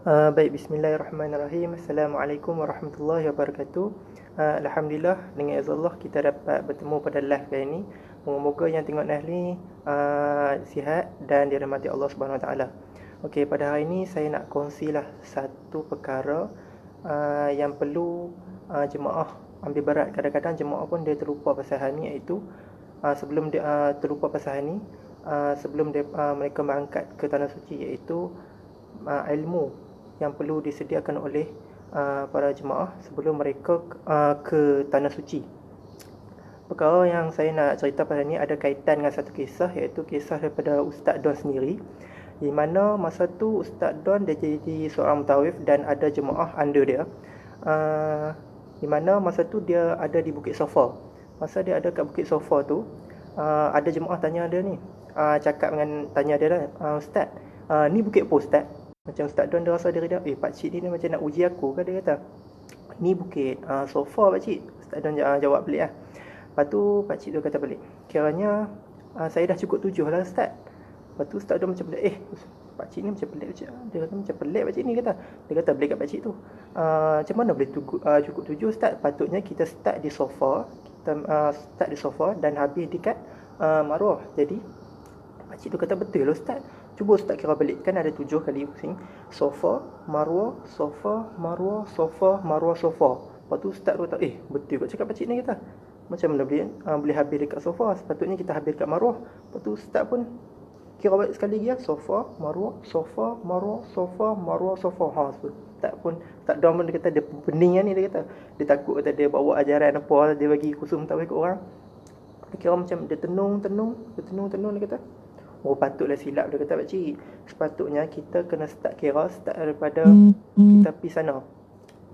Baik, bismillahirrahmanirrahim. Assalamualaikum warahmatullahi wabarakatuh. Alhamdulillah, dengan izin Allah kita dapat bertemu pada live kali ini. Moga-moga yang tengok live ni sihat dan dirahmati Allah Subhanahu Wa Taala. Okey, pada hari ini saya nak kongsilah satu perkara yang perlu jemaah ambil berat. Kadang-kadang jemaah pun dia terlupa pasal hal ni, iaitu sebelum dia terlupa pasal hal ni, sebelum dia, mereka berangkat ke tanah suci, iaitu ilmu yang perlu disediakan oleh para jemaah sebelum mereka ke tanah suci. Perkara yang saya nak cerita pada ni ada kaitan dengan satu kisah, iaitu kisah daripada Ustaz Don sendiri, di mana masa tu Ustaz Don dia jadi seorang mutawif dan ada jemaah under dia. Di mana masa tu dia ada di Bukit Sofa. Masa dia ada kat Bukit Sofa tu, ada jemaah tanya dia ni, cakap dengan tanya dia lah, Ustaz, ni bukit apa Ustaz? Macam Ustaz Don dia rasa diri dia, pakcik ni macam nak uji aku kan, dia kata, ni bukit Sofa pakcik. Ustaz Don jawab balik lah. Lepas tu pakcik tu kata balik, kiranya saya dah cukup 7 lah Ustaz. Lepas tu Ustaz Don macam pelik, pakcik ni macam pelik pakcik. Dia kata macam pelik pakcik ni, kata. Dia kata balik kat pakcik tu, macam mana boleh cukup 7 Ustaz? Patutnya kita start di Sofa, start di Sofa dan habis dekat Marwah. Jadi pakcik tu kata betul lah Ustaz. Cuba Ustaz kira balik, kan ada 7 kali pusing. Sofa, Marwah, Sofa, Marwah, Sofa, Marwah, Sofa. Lepas tu Ustaz tu kata, betul kot cakap pakcik ni, kata. Macam mana boleh habis dekat Sofa? Sepatutnya kita habis dekat Marwah. Lepas tu Ustaz pun kira balik sekali lagi lah. Sofa, Marwah, Sofa, Marwah, Sofa, Marwah, Sofa. Ustaz pun, Ustaz Dom pun dia kata, dia pening lah ni, dia kata. Dia takut kata dia bawa ajaran apa, dia bagi khusus mutawif ke orang. Dia kira macam dia tenung, dia kata, patutlah silap, dia kata pakcik. Sepatutnya kita kena start daripada kita pergi sana.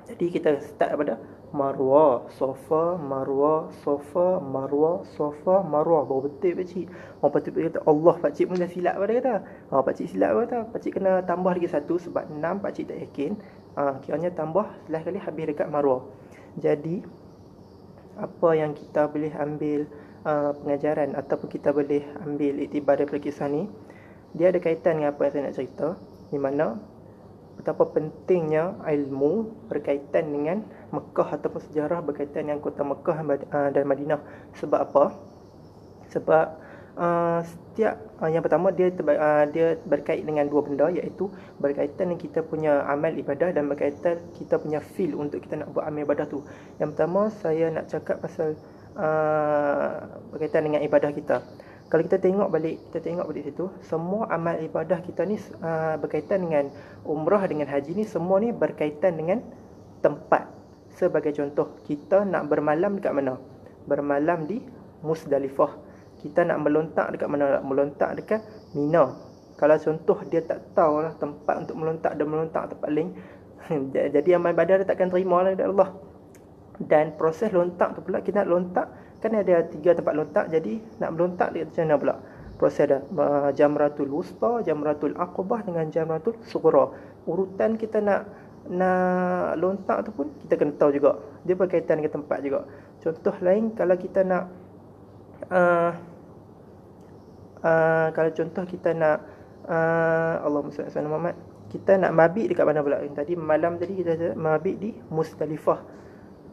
Jadi kita start daripada Marwah, Sofa, Marwah, Sofa, Marwah, Sofa, Marwah. Baru betul pakcik. Orang patut kata Allah, pakcik pun dah silap pada kata. Pakcik silap kata. Pakcik kena tambah lagi 1 sebab 6 pakcik tak yakin. Kiranya tambah last kali habis dekat Marwah. Jadi apa yang kita boleh ambil pengajaran ataupun kita boleh ambil iktibar daripada kisah ni, dia ada kaitan dengan apa yang saya nak cerita, di mana betapa pentingnya ilmu berkaitan dengan Mekah ataupun sejarah berkaitan dengan kota Mekah dan Madinah. Sebab apa? Sebab setiap yang pertama dia berkait dengan 2 benda, iaitu berkaitan dengan kita punya amal ibadah dan berkaitan kita punya feel untuk kita nak buat amal ibadah tu. Yang pertama saya nak cakap pasal berkaitan dengan ibadah kita. Kalau kita tengok balik situ, semua amal ibadah kita ni berkaitan dengan umrah dengan haji ni, semua ni berkaitan dengan tempat. Sebagai contoh, kita nak bermalam dekat mana? Bermalam di Musdalifah. Kita nak melontak dekat mana? Melontak dekat Mina. Kalau contoh dia tak tahu lah tempat untuk melontak, dan melontak tempat lain, jadi amal ibadah dia takkan terima lah dari Allah. Dan proses lontak tu pula, kita nak lontak, kan ada 3 tempat lontak. Jadi nak melontak dia macam mana pula? Proses ada Jamratul Wusta, Jamratul Aqabah dengan Jamratul Sughra. Urutan kita nak lontak tu pun kita kena tahu juga. Dia berkaitan dengan tempat juga. Contoh lain, kalau kita nak kalau contoh kita nak Allahumma salli ala Muhammad, kita nak mabit dekat mana pula? Tadi malam tadi kita mabit di Musdalifah.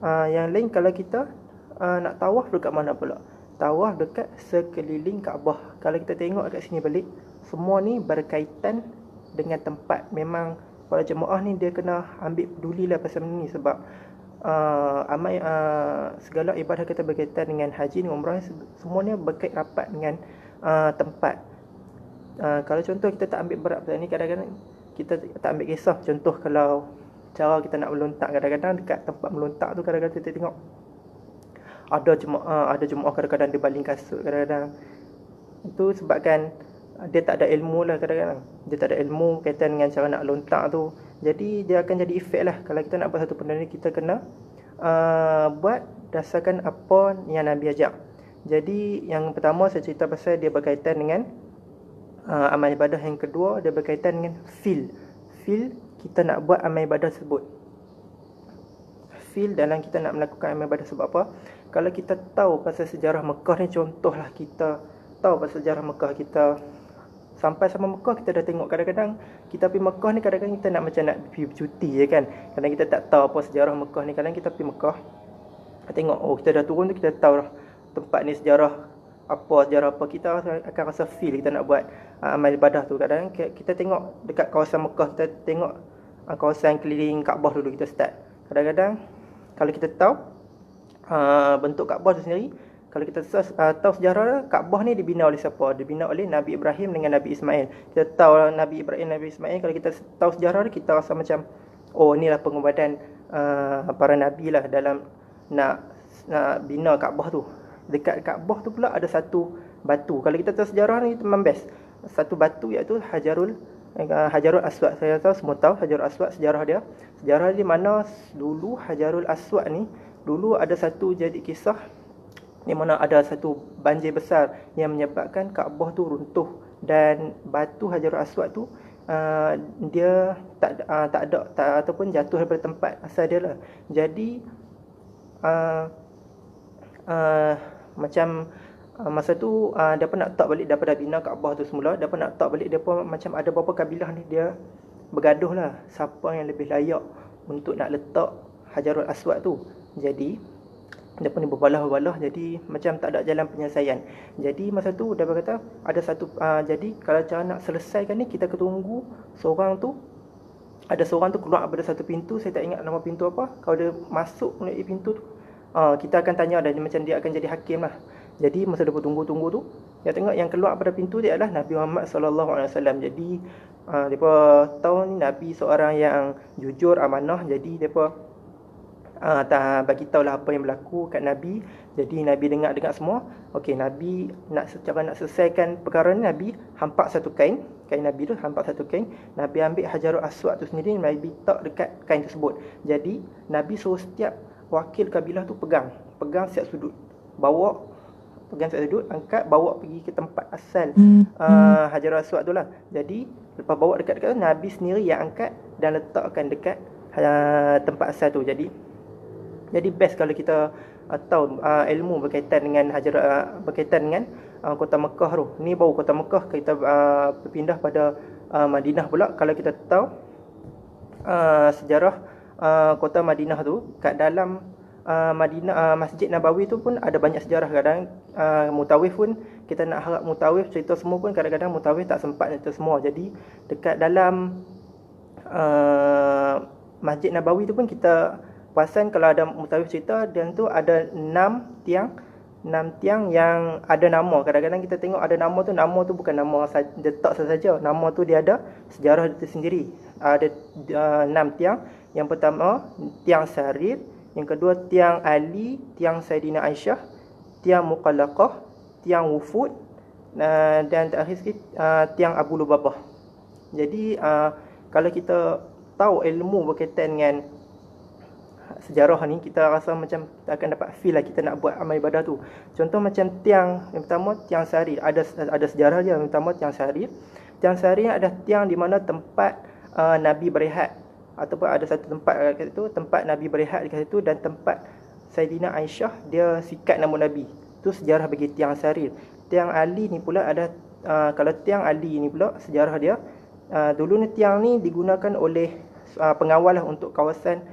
Yang lain, kalau kita nak tawaf dekat mana pula? Tawaf dekat sekeliling Kaabah. Kalau kita tengok dekat sini balik, semua ni berkaitan dengan tempat. Memang para jemaah ni dia kena ambil pedulilah pasal ni, sebab segala ibadah kita berkaitan dengan haji, dengan umrah, semuanya berkait rapat dengan tempat. Kalau contoh kita tak ambil berat pasal ni, kadang-kadang kita tak ambil kisah. Contoh kalau cara kita nak melontak, kadang-kadang dekat tempat melontak tu, kadang-kadang kita tengok ada jemaah kadang-kadang dia baling kasut, kadang-kadang itu sebabkan dia tak ada ilmu lah. Kadang-kadang dia tak ada ilmu kaitan dengan cara nak lontak tu, jadi dia akan jadi efek lah. Kalau kita nak buat satu benda ni, kita kena buat dasarkan apa yang Nabi ajak. Jadi yang pertama saya cerita pasal dia berkaitan dengan amal ibadah. Yang kedua, dia berkaitan dengan feel kita nak buat amal ibadah tersebut. Feel dalam kita nak melakukan amal ibadah. Sebab apa? Kalau kita tahu pasal sejarah Mekah ni, contohlah kita tahu pasal sejarah Mekah, kita sampai sama Mekah kita dah tengok. Kadang-kadang kita pergi Mekah ni, kadang-kadang kita nak macam nak pergi bercuti je kan. Kadang kita tak tahu apa sejarah Mekah ni. Kadang kita pergi Mekah, kita tengok, oh kita dah turun tu, kita tahu lah tempat ni sejarah apa, kita akan rasa feel kita nak buat amal ibadah tu. Kadang kita tengok dekat kawasan Mekah, kita tengok kawasan keliling Kaabah dulu kita start. Kadang-kadang kalau kita tahu bentuk Kaabah tu sendiri, kalau kita tahu sejarah Kaabah ni dibina oleh siapa? Dibina oleh Nabi Ibrahim dengan Nabi Ismail. Kita tahu Nabi Ibrahim, Nabi Ismail, kalau kita tahu sejarah ni, kita rasa macam, oh inilah pengorbanan para nabi lah dalam nak bina Kaabah tu. Dekat Kaabah tu pula ada satu batu. Kalau kita tahu sejarah ni, memang best. Satu batu iaitu Hajarul Aswad. Saya tahu, semua tahu Hajarul Aswad, sejarah dia. Sejarah di mana dulu Hajarul Aswad ni, dulu ada satu jadi kisah di mana ada satu banjir besar yang menyebabkan Kaabah tu runtuh, dan batu Hajarul Aswad tu dia tak ada ataupun jatuh daripada tempat asal dia lah. Jadi macam masa tu depa nak letak balik daripada bina Kaabah tu semula, depa nak letak balik, depa macam ada beberapa kabilah ni dia bergaduh lah siapa yang lebih layak untuk nak letak Hajarul Aswad tu. Jadi depa ni berbalah-balah, jadi macam tak ada jalan penyelesaian. Jadi masa tu depa kata ada satu jadi kalau cara nak selesaikan ni, kita ketunggu seorang tu, ada seorang tu keluar daripada satu pintu, saya tak ingat nama pintu apa. Kalau dia masuk melalui pintu tu, kita akan tanya, dan macam dia akan jadi hakim lah. Jadi masa depa tunggu-tunggu tu, dia tengok yang keluar daripada pintu dia adalah Nabi Muhammad SAW. Jadi depa tahu ni Nabi seorang yang jujur, amanah. Jadi depa tak bagi tahu lah apa yang berlaku kat Nabi. Jadi Nabi dengar semua. Okey, Nabi nak selesaikan perkara ni, Nabi hampak satu kain Nabi tu, hampak satu kain. Nabi ambil Hajarul Aswad tu sendiri, Nabi letak dekat kain tersebut. Jadi Nabi suruh setiap wakil kabilah tu pegang setiap sudut, angkat, bawa pergi ke tempat asal Hajarul Aswad tu lah. Jadi lepas bawa dekat-dekat tu, Nabi sendiri yang angkat dan letakkan dekat tempat asal tu. Jadi best kalau kita tahu ilmu berkaitan dengan berkaitan dengan kota Mekah tu. Ni baru kota Mekah, kita berpindah pada Madinah pula. Kalau kita tahu sejarah kota Madinah tu, kat dalam Madinah, Masjid Nabawi tu pun ada banyak sejarah. Kadang mutawif pun, kita nak harap mutawif cerita semua pun, kadang-kadang mutawif tak sempat cerita semua. Jadi dekat dalam Masjid Nabawi tu pun kita perasan, kalau ada mutawif cerita, dan tu ada 6 tiang yang ada nama. Kadang-kadang kita tengok ada nama tu bukan nama dia tak saja. Nama tu dia ada sejarah dia sendiri. Ada 6 tiang. Yang pertama tiang Sarir, yang kedua tiang Ali, tiang Saidina Aisyah, tiang Muqallaqah, tiang Wufud, dan terakhir sikit tiang Abu Lubabah. Jadi kalau kita tahu ilmu berkaitan dengan sejarah ni, kita rasa macam akan dapat feel lah kita nak buat amal ibadah tu. Contoh macam tiang yang pertama, tiang Sarir, ada sejarah dia. Yang pertama tiang Sarir. Tiang Sarir ada tiang di mana tempat Nabi berehat, ataupun ada satu tempat kat situ, tempat Nabi berehat dekat situ, dan tempat Saidina Aisyah dia sikat nama Nabi. Tu sejarah bagi tiang Sarir. Tiang Ali ni pula ada kalau tiang Ali ni pula sejarah dia, dulu ni tiang ni digunakan oleh pengawal lah, untuk kawasan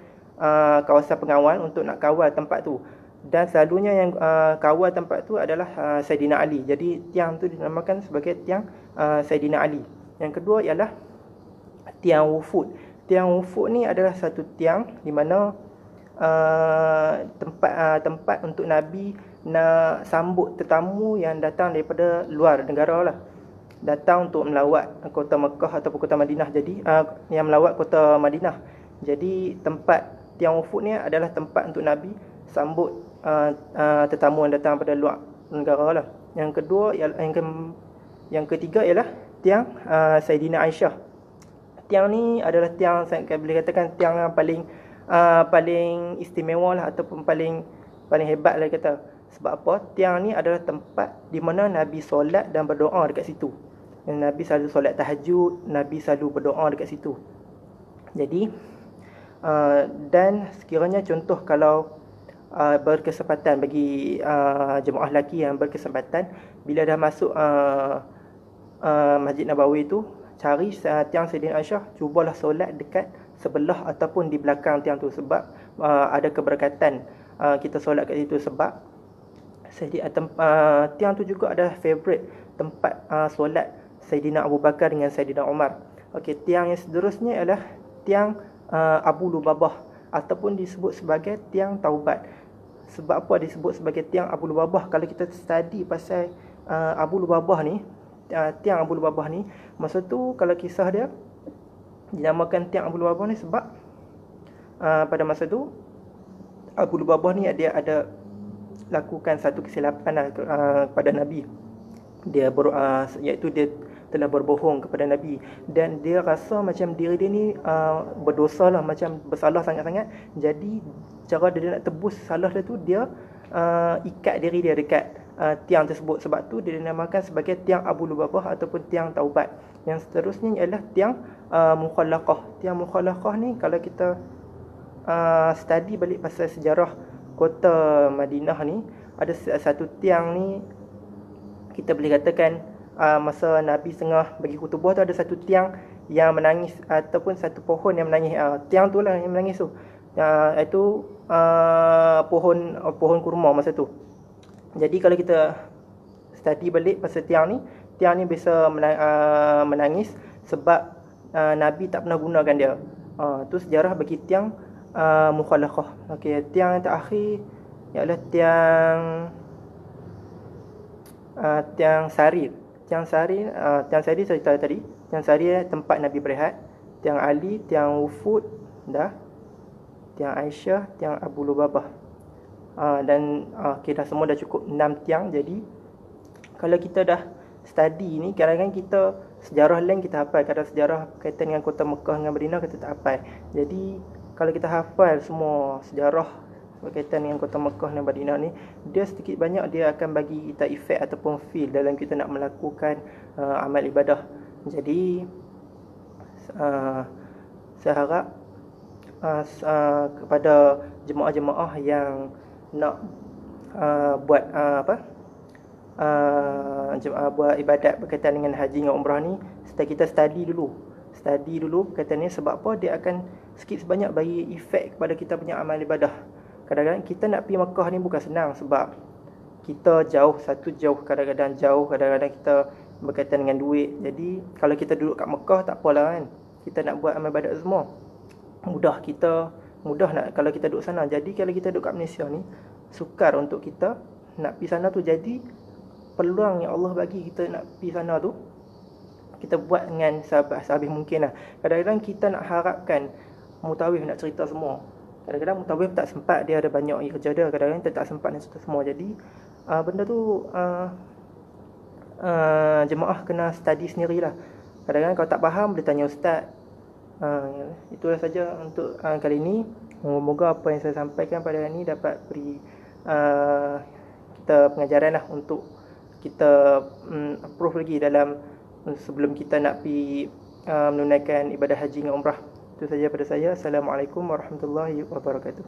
pengawal, untuk nak kawal tempat tu. Dan selalunya yang kawal tempat tu adalah Saidina Ali. Jadi tiang tu dinamakan sebagai tiang Saidina Ali. Yang kedua ialah tiang Wufud. Tiang Wufud ni adalah satu tiang di mana tempat untuk Nabi nak sambut tetamu yang datang daripada luar negara lah, datang untuk melawat kota Mekah ataupun kota Madinah. Jadi yang melawat kota Madinah. Jadi tempat tiang Wufud ni adalah tempat untuk Nabi sambut tetamu yang datang daripada luar negara lah. Yang kedua yang ketiga ialah tiang Saidina Aisyah. Tiang ni adalah tiang, saya boleh katakan tiang yang paling istimewa lah, ataupun paling hebat lah kata. Sebab apa? Tiang ni adalah tempat di mana Nabi solat dan berdoa dekat situ. Nabi selalu solat tahajud, Nabi selalu berdoa dekat situ. Jadi dan sekiranya contoh kalau berkesempatan bagi jemaah lelaki yang berkesempatan, bila dah masuk Masjid Nabawi tu, cari tiang Saidina Aisyah, cubalah solat dekat sebelah ataupun di belakang tiang tu, sebab ada keberkatan kita solat kat situ. Sebab tiang tu juga ada favorite tempat solat Saidina Abu Bakar dengan Saidina Umar. Okey, tiang yang seterusnya ialah tiang Abu Lubabah ataupun disebut sebagai tiang taubat. Sebab apa disebut sebagai tiang Abu Lubabah? Kalau kita study pasal Abu Lubabah ni, tiang Abu Lubabah ni, masa tu kalau kisah dia dinamakan tiang Abu Lubabah ni sebab pada masa tu Abu Lubabah ni dia ada lakukan satu kesilapan kepada Nabi. Iaitu dia telah berbohong kepada Nabi, dan dia rasa macam diri dia ni berdosa lah, macam bersalah sangat-sangat. Jadi cara dia nak tebus salah dia tu, dia ikat diri dia dekat tiang tersebut. Sebab tu dia dinamakan sebagai tiang Abu Lubabah ataupun tiang taubat. Yang seterusnya ialah tiang Mukhallaqah. Tiang Mukhallaqah ni kalau kita study balik pasal sejarah kota Madinah ni, ada satu tiang ni, kita boleh katakan masa Nabi tengah bagi khutbah tu, ada satu tiang yang menangis ataupun satu pohon yang menangis. Tiang tu lah yang menangis tu. Itu pohon kurma masa tu. Jadi kalau kita study balik pasal tiang ni biasa menangis sebab Nabi tak pernah gunakan dia. Tu sejarah bagi tiang Mukhallaqah. Okey, tiang yang terakhir ialah tiang Sarir. Tiang Sarir saya cerita tadi. Tiang Sarir tempat Nabi berehat. Tiang Ali, tiang Wufud, tiang Aisyah, tiang Abu Lubabah. Dan dah semua dah cukup 6 tiang. Jadi kalau kita dah study ni, kadang-kadang kita sejarah lain kita hafal, kadang sejarah berkaitan dengan kota Mekah dengan Madinah kita tak hafal. Jadi kalau kita hafal semua sejarah berkaitan dengan kota Mekah dan Madinah ni, dia sedikit banyak dia akan bagi kita efek ataupun feel dalam kita nak melakukan amal ibadah. Jadi saya harap kepada jemaah-jemaah yang nak buat buat ibadat berkaitan dengan haji dengan umrah ni, kita study dulu berkaitan ni. Sebab apa? Dia akan sikit sebanyak bagi efek kepada kita punya amal ibadah. Kadang-kadang kita nak pergi Mekah ni bukan senang, sebab kita jauh, kadang-kadang kita berkaitan dengan duit. Jadi kalau kita duduk kat Mekah tak apalah kan, kita nak buat amal ibadat semua mudah nak kalau kita duduk sana. Jadi kalau kita duduk kat Malaysia ni, sukar untuk kita nak pergi sana tu. Jadi peluang yang Allah bagi kita nak pergi sana tu, kita buat dengan sehabis mungkin lah. Kadang-kadang kita nak harapkan mutawif nak cerita semua. Kadang-kadang mutawif tak sempat, dia ada banyak kerja dia. Kadang-kadang kita tak sempat nak cerita semua. Jadi benda tu jemaah kena study sendirilah. Kadang-kadang kalau tak faham boleh tanya ustaz. Itulah saja untuk kali ini. Moga apa yang saya sampaikan pada hari ini dapat beri kita pengajaran lah, untuk kita approve lagi dalam sebelum kita nak pergi menunaikan ibadah haji dan umrah. Itu saja pada saya. Assalamualaikum warahmatullahi wabarakatuh.